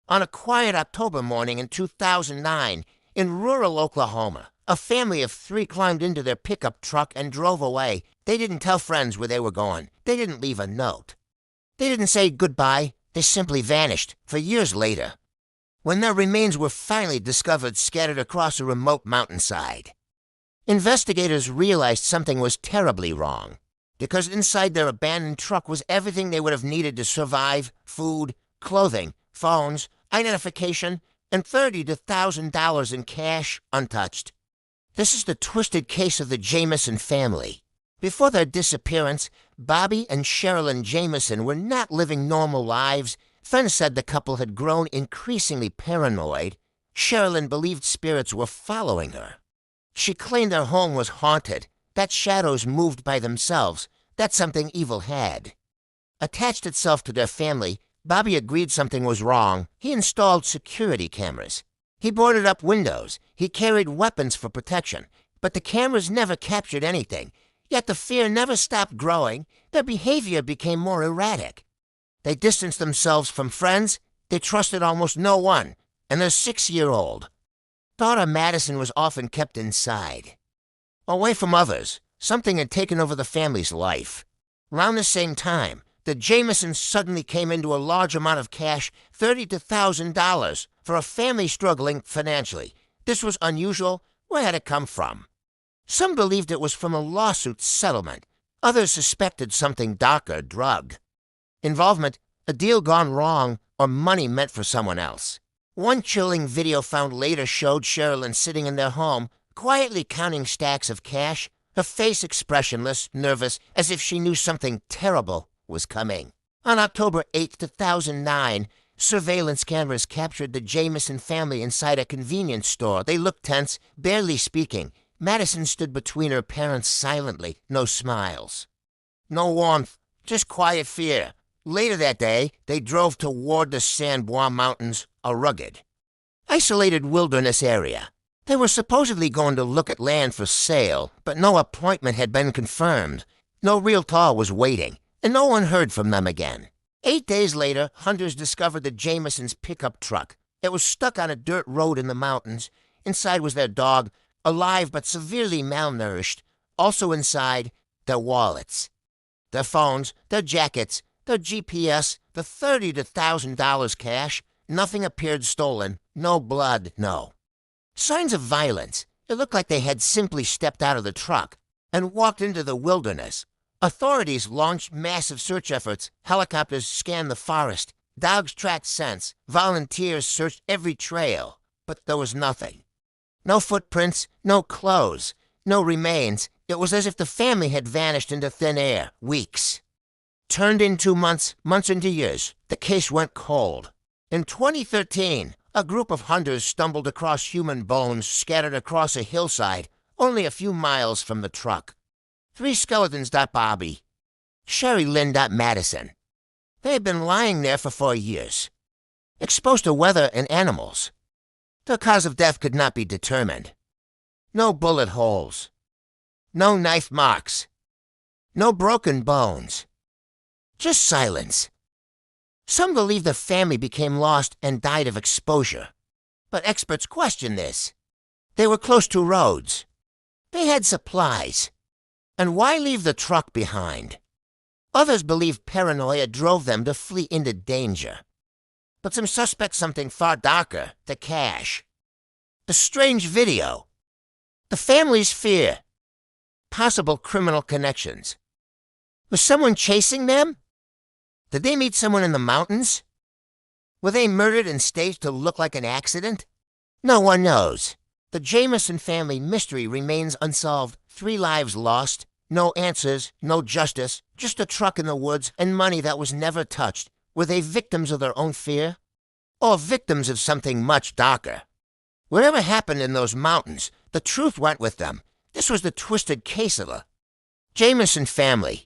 On a quiet October morning in 2009, in rural Oklahoma, a family of three climbed into their pickup truck and drove away. They didn't tell friends where they were going. They didn't leave a note. They didn't say goodbye. They simply vanished for years later, when their remains were finally discovered scattered across a remote mountainside. Investigators realized something was terribly wrong, because inside their abandoned truck was everything they would have needed to survive: food, clothing, phones, identification, and $30,000 in cash, untouched. This is the twisted case of the Jamison family. Before their disappearance, Bobby and Sherilyn Jamison were not living normal lives. Friends said the couple had grown increasingly paranoid. Sherilyn believed spirits were following her. She claimed their home was haunted, that shadows moved by themselves, that something evil had attached itself to their family. Bobby agreed something was wrong. He installed security cameras. He boarded up windows. He carried weapons for protection. But the cameras never captured anything. Yet the fear never stopped growing. Their behavior became more erratic. They distanced themselves from friends. They trusted almost no one. And their 6-year-old daughter Madison was often kept inside, away from others. Something had taken over the family's life. Around the same time, the Jamisons suddenly came into a large amount of cash, $30,000, for a family struggling financially. This was unusual. Where had it come from? Some believed it was from a lawsuit settlement. Others suspected something darker: drug involvement, a deal gone wrong, or money meant for someone else. One chilling video found later showed Sherilyn sitting in their home, quietly counting stacks of cash, her face expressionless, nervous, as if she knew something terrible was coming. On October 8, 2009, surveillance cameras captured the Jamison family inside a convenience store. They looked tense, barely speaking. Madison stood between her parents silently, no smiles, no warmth, just quiet fear. Later that day, they drove toward the San Juan Mountains, a rugged, isolated wilderness area. They were supposedly going to look at land for sale, but no appointment had been confirmed. No realtor was waiting, and no one heard from them again. 8 days later, hunters discovered the Jamisons' pickup truck. It was stuck on a dirt road in the mountains. Inside was their dog, alive but severely malnourished. Also inside, their wallets, their phones, their jackets, their GPS, the $30,000 cash. Nothing appeared stolen. No blood, no signs of violence. It looked like they had simply stepped out of the truck and walked into the wilderness. Authorities launched massive search efforts. Helicopters scanned the forest. Dogs tracked scents. Volunteers searched every trail. But there was nothing. No footprints, no clothes, no remains. It was as if the family had vanished into thin air. Weeks turned into months, months into years. The case went cold. In 2013, a group of hunters stumbled across human bones scattered across a hillside only a few miles from the truck. 3 skeletons. Bobby, Sherilyn. Madison. They had been lying there for 4 years, exposed to weather and animals. The cause of death could not be determined. No bullet holes, no knife marks, no broken bones, just silence. Some believe the family became lost and died of exposure, but experts question this. They were close to roads. They had supplies. And why leave the truck behind? Others believe paranoia drove them to flee into danger. But some suspect something far darker: the cash, the strange video, the family's fear, possible criminal connections. Was someone chasing them? Did they meet someone in the mountains? Were they murdered and staged to look like an accident? No one knows. The Jamison family mystery remains unsolved. 3 lives lost, no answers, no justice, just a truck in the woods and money that was never touched. Were they victims of their own fear? Or victims of something much darker? Whatever happened in those mountains, the truth went with them. This was the twisted case of the Jamison family.